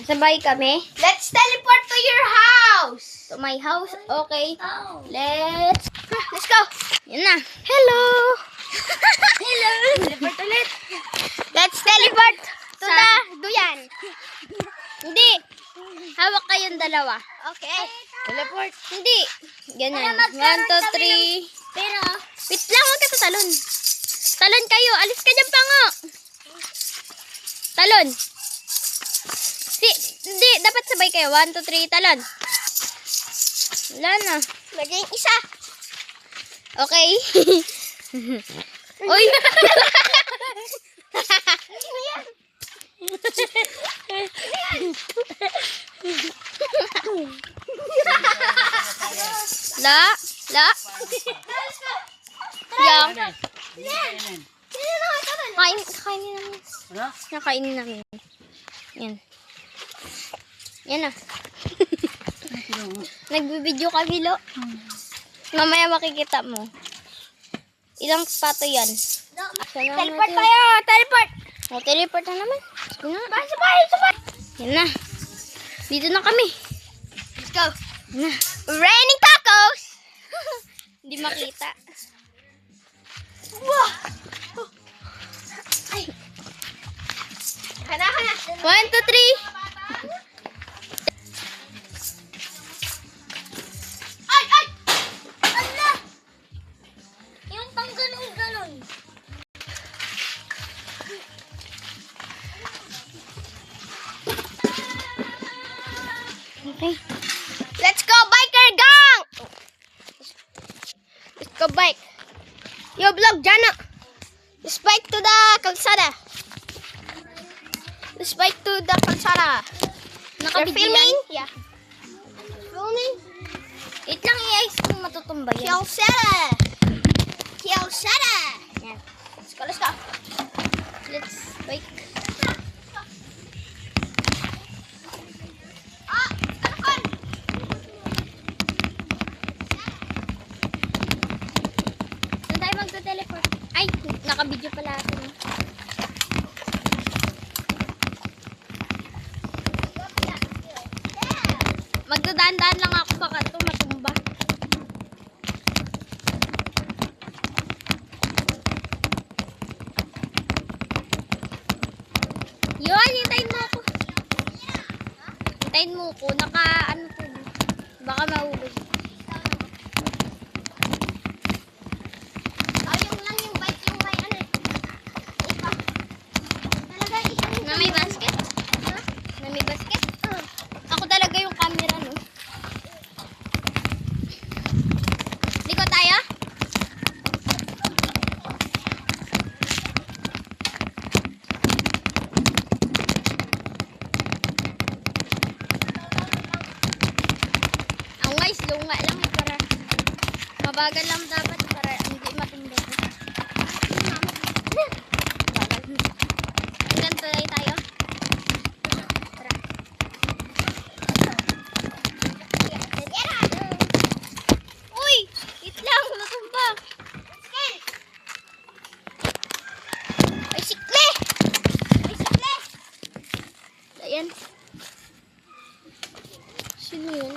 Sabay kami. Let's teleport to your house. To my house. Okay. Oh. Let's go. Yan na. Hello. Hello. Teleport ulit. Let's teleport to Sa- the duyan. Hindi. Hawak kayong dalawa. Okay. Teleport. Hindi. Ganyan. Para magkaroon 1, 2, kami 3. Pero, Wait lang, huwag ka tatalon. Talon kayo. Alis ka dyan, pango. Talon. Hindi, dapat sabay kayo. 1, 2, 3, talon. Wala na. maging isa. Okay. Uy. La. Yang. Kainin namin. Nakainin namin. Yan. Yan na. Nagbibideo ka, Gilo. Mamaya makikita mo. Ilang pato yan? Teleport tayo. Teleport. O, teleport na naman. Sige na. Sabay. Yan na. Dito na kami. Let's go. Yan na. Raining tacos. Hindi makita. Wow. Ay. Kana. 1, 2, 3. Ay. Ala. Yung pang ganun. Okay. Let's go, biker gang. Let's go bike. Yo, vlog, Jana. Let's bike to the kalsada. You're Nakabidyo filming? yan. Yeah. Filming? Wait lang, i-ice kung matutumba yan. Kalsada. Yan. Let's go. Let's bike. Kalakon. Saan tayo magta-teleport? Ay, nakabidyo pala atin. Magdadaan-daan lang ako baka ito matumba. Yun, hintayin mo ako. Hintayin mo ko. Ano po. Baka mahulog. Yung lang yung bike yung may ano. Ito. Talaga isang Na may basket? Ha? Na may basket? Ako talaga yung camera, no? Liko tayo? Ang guys, lunga lang para mabagal lang dapat para hindi matumba. Hanggang tulay tayo. Tara. Uy! Wait lang, natumba. Ay, sikle! Ayan. Sino yun?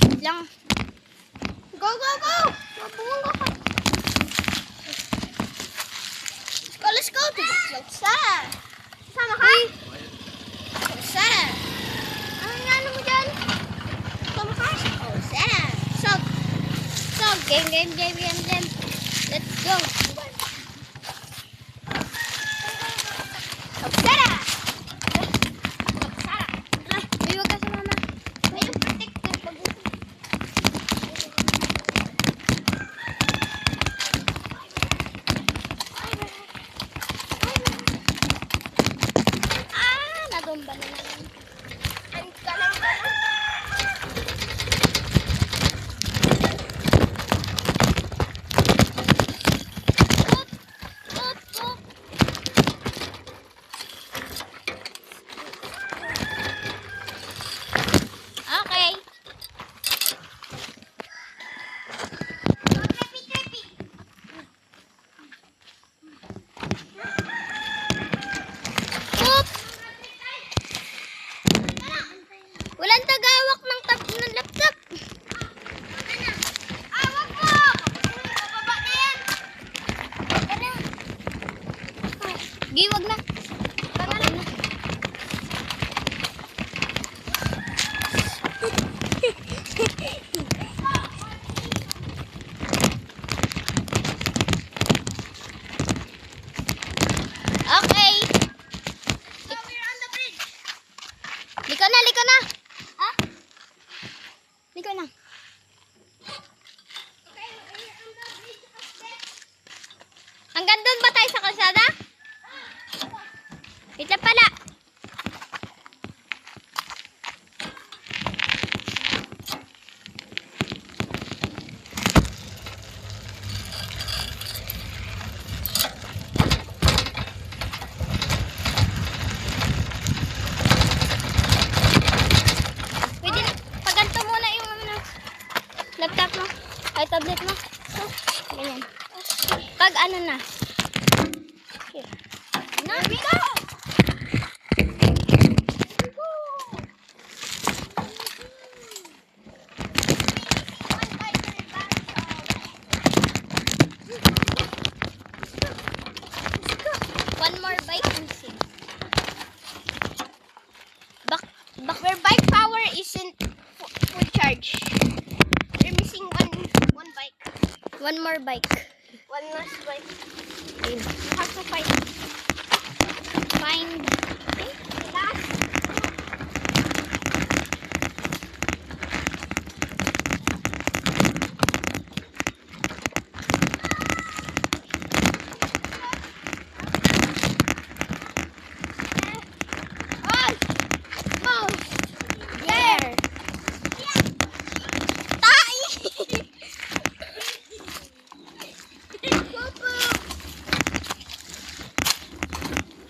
Wait lang. Go! Mabungo ka. Let's go to the kalsada. Sama ka? Kalsada. Ano nga mo dyan? Sama ka? Kalsada. So, game. Let's go. Kalsada. Uy, wag ka sa mama. May yung protector pag Natumba na naman. ang kalang. Gi, wag na. Okay na. Okay. Liko na, liko na. Ha? Liko na. Hanggang doon ba tayo sa kalsada? Wait lang pala. Pwede na. Paganto muna yung laptop mo. Ay, tablet mo. So, ganyan. Pag ano na. Here. Here we go! One more bike missing. Back. Where bike power isn't full charge. We're missing one bike. One more bike. One last bike. Ayun. You have to find Find. last. Oh! Oh! There.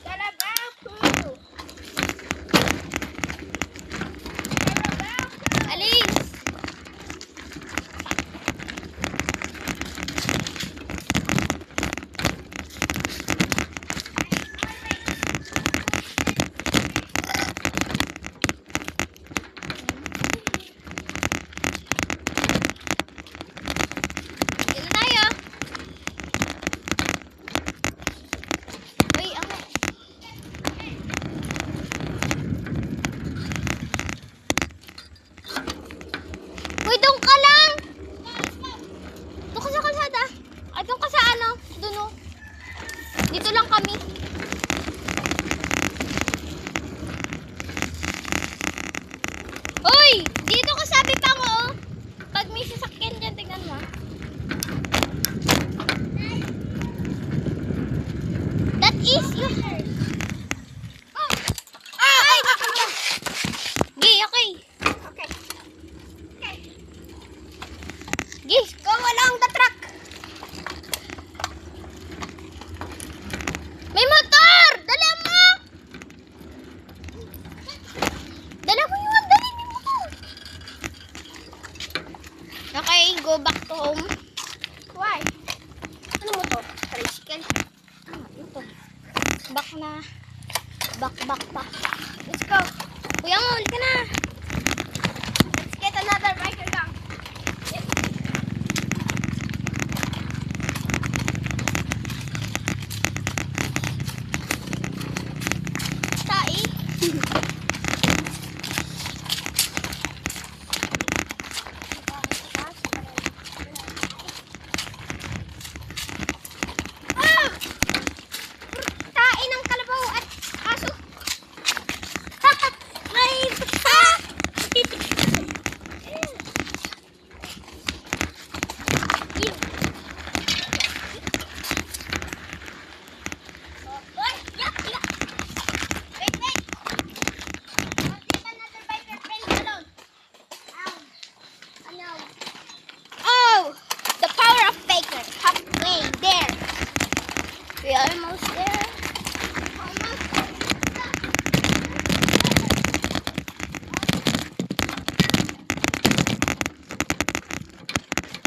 Carabao poo! Alis. Dito na tayo. Uy, ako. Uy, doon ka lang. Doon ka sa kalsada. Ay, doon ka sa ano? Doon o. Dito lang kami. Uy! Dito ka sabi pa ko. Oh. Pag may sasakyan dyan, tingnan mo. That is yours. Ay! Gi, okay. Okay. Okay. Gi, Go along the track. may motor! Dala mo! Dala mo yun! Dali mo motor! Okay, go back to home. Why? Ano mo to? Tricycle? Ito. Back na. Back. Let's go. Kuya mo, ulit ka na. Let's get another biker gang. Tai. Ah! Tain ng kalabaw at aso. May Oy, yak. Wait. Don't leave another biker friend alone. Ow. Ano? Oh! The power of Baker. Halfway there. We are almost there. Almost.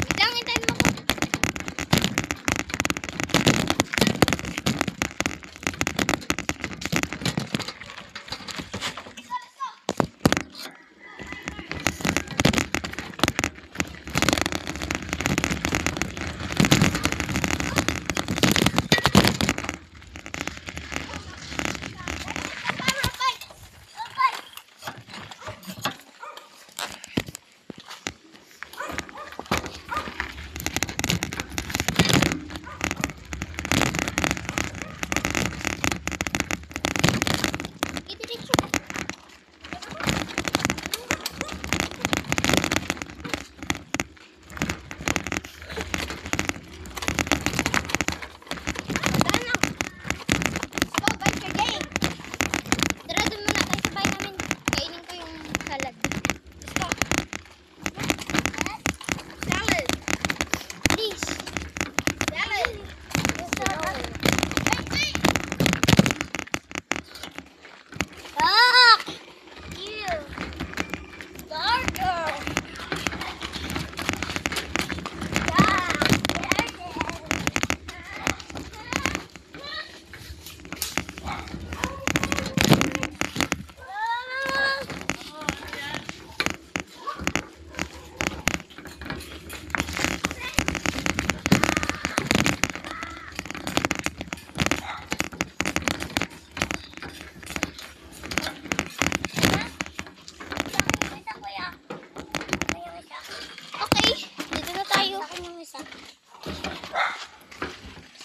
Wait lang, hintayin mo ko.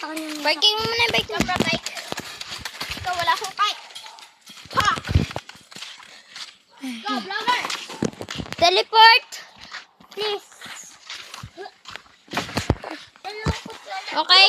Ako na muna. Biking mo muna, bike. Sobra bike. Ikaw, wala akong bike. Talk! Go, vlogger! Teleport! Please. Okay?